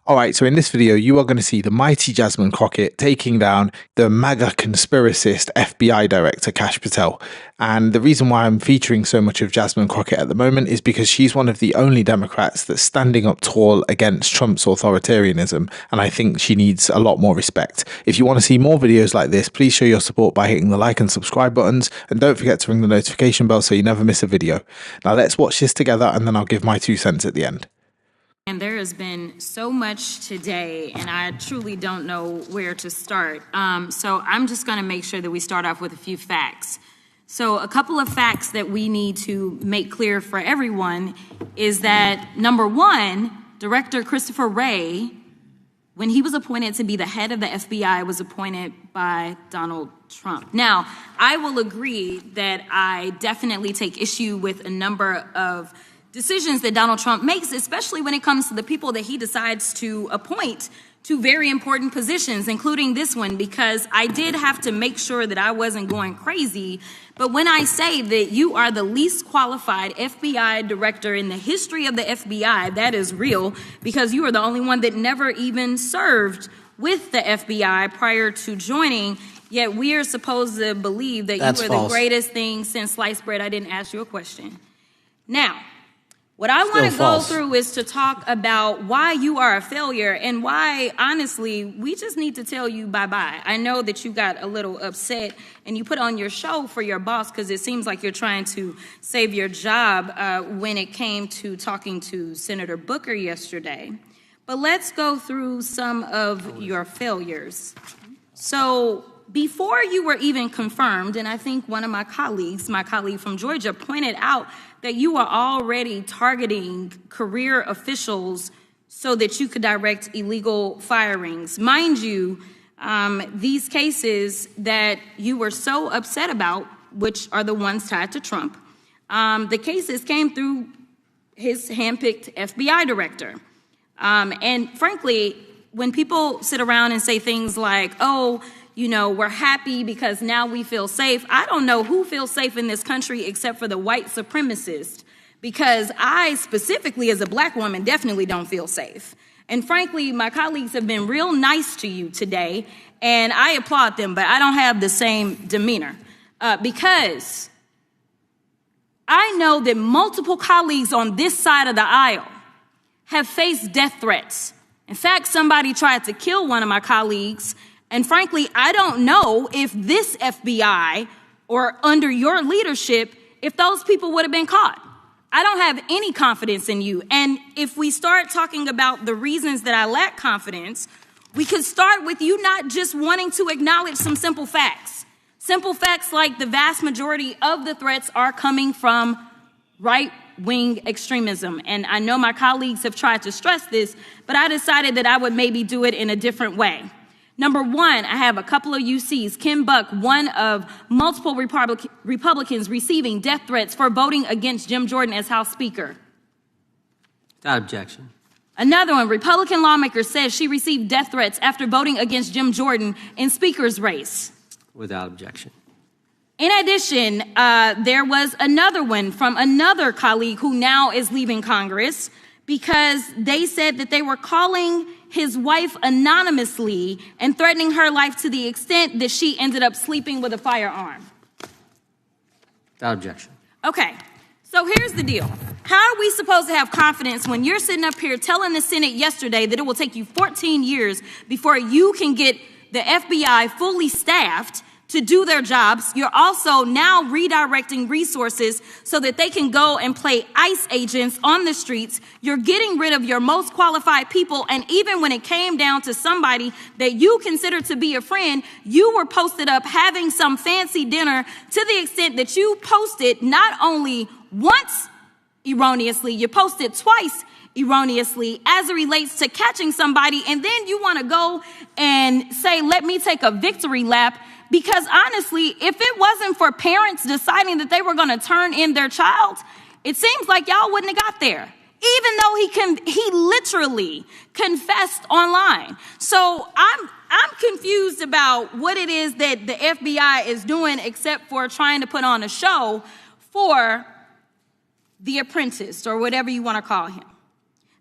Alright, so in this video, you are going to see the mighty Jasmine Crockett taking down the MAGA conspiracist FBI director Kash Patel. And the reason why I'm featuring so much of Jasmine Crockett at the moment is because she's one of the only Democrats that's standing up tall against Trump's authoritarianism, and I think she needs a lot more respect. If you want to see more videos like this, please show your support by hitting the like and subscribe buttons, and don't forget to ring the notification bell so you never miss a video. Now let's watch this together, and then I'll give my 2 cents at the end. And there has been so much today, and I truly don't know where to start. So I'm just going to make sure that we start off with a few facts. So a couple of facts that we need to make clear for everyone is that, number one, Director Christopher Wray, when he was appointed to be the head of the FBI, was appointed by Donald Trump. Now, I will agree that I definitely take issue with a number of decisions that Donald Trump makes, especially when it comes to the people that he decides to appoint to very important positions, including this one, because I did have to make sure that I wasn't going crazy. But when I say that you are the least qualified FBI director in the history of the FBI, that is real, because you are the only one that never even served with the FBI prior to joining, yet we are supposed to believe that you are the greatest thing since sliced bread. I didn't ask you a question. Now, what I want to go through is to talk about why you are a failure and why, honestly, we just need to tell you bye-bye. I know that you got a little upset and you put on your show for your boss because it seems like you're trying to save your job when it came to talking to Senator Booker yesterday. But let's go through some of your failures. So before you were even confirmed, and I think one of my colleague from Georgia, pointed out that you are already targeting career officials so that you could direct illegal firings. Mind you, these cases that you were so upset about, which are the ones tied to Trump, the cases came through his handpicked FBI director. And frankly, when people sit around and say things like, oh, you know, we're happy because now we feel safe. I don't know who feels safe in this country except for the white supremacists, because I specifically as a black woman definitely don't feel safe. And frankly, my colleagues have been real nice to you today, and I applaud them, but I don't have the same demeanor because I know that multiple colleagues on this side of the aisle have faced death threats. In fact, somebody tried to kill one of my colleagues. And frankly, I don't know if this FBI or under your leadership, if those people would have been caught. I don't have any confidence in you. And if we start talking about the reasons that I lack confidence, we could start with you not just wanting to acknowledge some simple facts. Simple facts like the vast majority of the threats are coming from right-wing extremism. And I know my colleagues have tried to stress this, but I decided that I would maybe do it in a different way. Number one, I have a couple of UCs. Kim Buck, one of multiple Republicans receiving death threats for voting against Jim Jordan as House Speaker. Without objection. Another one, Republican lawmaker says she received death threats after voting against Jim Jordan in Speaker's race. Without objection. In addition, there was another one from another colleague who now is leaving Congress because they said that they were calling his wife anonymously and threatening her life to the extent that she ended up sleeping with a firearm. Without objection. Okay, so here's the deal. How are we supposed to have confidence when you're sitting up here telling the Senate yesterday that it will take you 14 years before you can get the FBI fully staffed to do their jobs? You're also now redirecting resources so that they can go and play ICE agents on the streets. You're getting rid of your most qualified people. And even when it came down to somebody that you consider to be a friend, you were posted up having some fancy dinner to the extent that you posted not only once erroneously, you posted twice erroneously as it relates to catching somebody. And then you want to go and say, let me take a victory lap. Because honestly, if it wasn't for parents deciding that they were going to turn in their child, it seems like y'all wouldn't have got there, even though he literally confessed online. So I'm confused about what it is that the FBI is doing except for trying to put on a show for the apprentice or whatever you want to call him.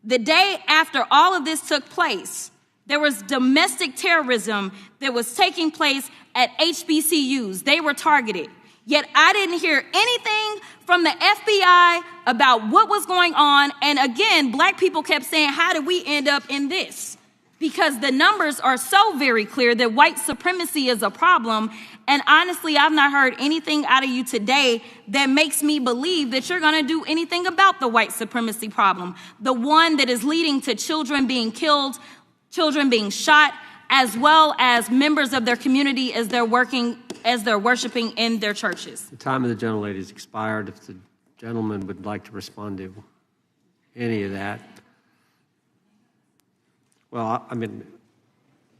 The day after all of this took place, there was domestic terrorism that was taking place at HBCUs. They were targeted. Yet I didn't hear anything from the FBI about what was going on. And again, black people kept saying, how did we end up in this? Because the numbers are so very clear that white supremacy is a problem. And honestly, I've not heard anything out of you today that makes me believe that you're going to do anything about the white supremacy problem. The one that is leading to children being killed, children being shot, as well as members of their community as they're worshiping in their churches. The time of the gentlelady has expired. If the gentleman would like to respond to any of that. Well, I mean,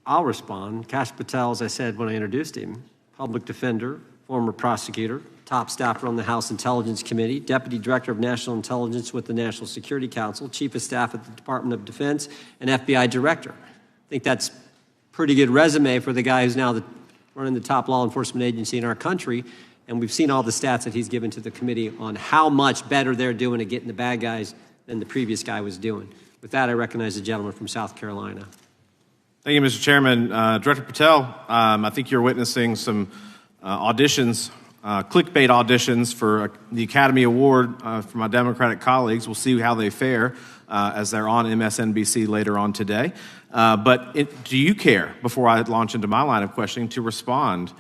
I'll respond. Kash Patel, as I said when I introduced him, public defender, former prosecutor, top staffer on the House Intelligence Committee, Deputy Director of National Intelligence with the National Security Council, Chief of Staff at the Department of Defense, and FBI Director. I think that's pretty good resume for the guy who's now running the top law enforcement agency in our country. And we've seen all the stats that he's given to the committee on how much better they're doing at getting the bad guys than the previous guy was doing. With that, I recognize the gentleman from South Carolina. Thank you, Mr. Chairman. Director Patel, I think you're witnessing some auditions, clickbait auditions for the Academy Award for my Democratic colleagues. We'll see how they fare as they're on MSNBC later on today. But do you care, before I launch into my line of questioning, to respond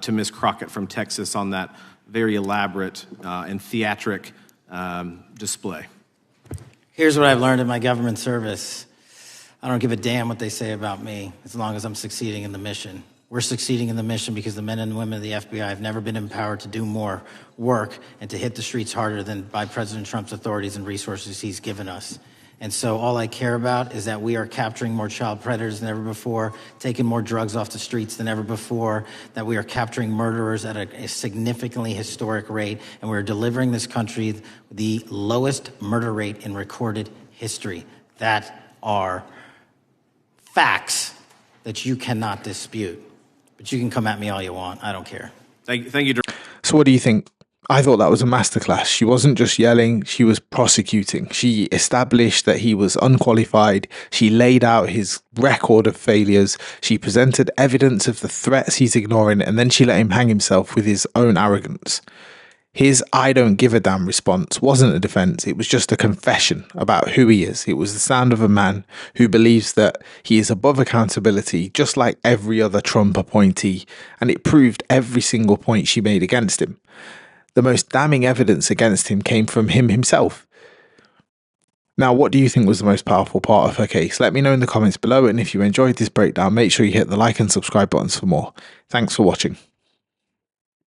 to Ms. Crockett from Texas on that very elaborate and theatric display? Here's what I've learned in my government service. I don't give a damn what they say about me as long as I'm succeeding in the mission. We're succeeding in the mission because the men and women of the FBI have never been empowered to do more work and to hit the streets harder than by President Trump's authorities and resources he's given us. And so all I care about is that we are capturing more child predators than ever before, taking more drugs off the streets than ever before, that we are capturing murderers at a significantly historic rate, and we're delivering this country the lowest murder rate in recorded history. That are facts that you cannot dispute. But you can come at me all you want. I don't care. Thank you. So what do you think? I thought that was a masterclass. She wasn't just yelling, she was prosecuting. She established that he was unqualified. She laid out his record of failures. She presented evidence of the threats he's ignoring, and then she let him hang himself with his own arrogance. His I don't give a damn response wasn't a defense. It was just a confession about who he is. It was the sound of a man who believes that he is above accountability, just like every other Trump appointee, and it proved every single point she made against him. The most damning evidence against him came from him himself. Now, what do you think was the most powerful part of her case? Let me know in the comments below, and if you enjoyed this breakdown, make sure you hit the like and subscribe buttons for more. Thanks for watching.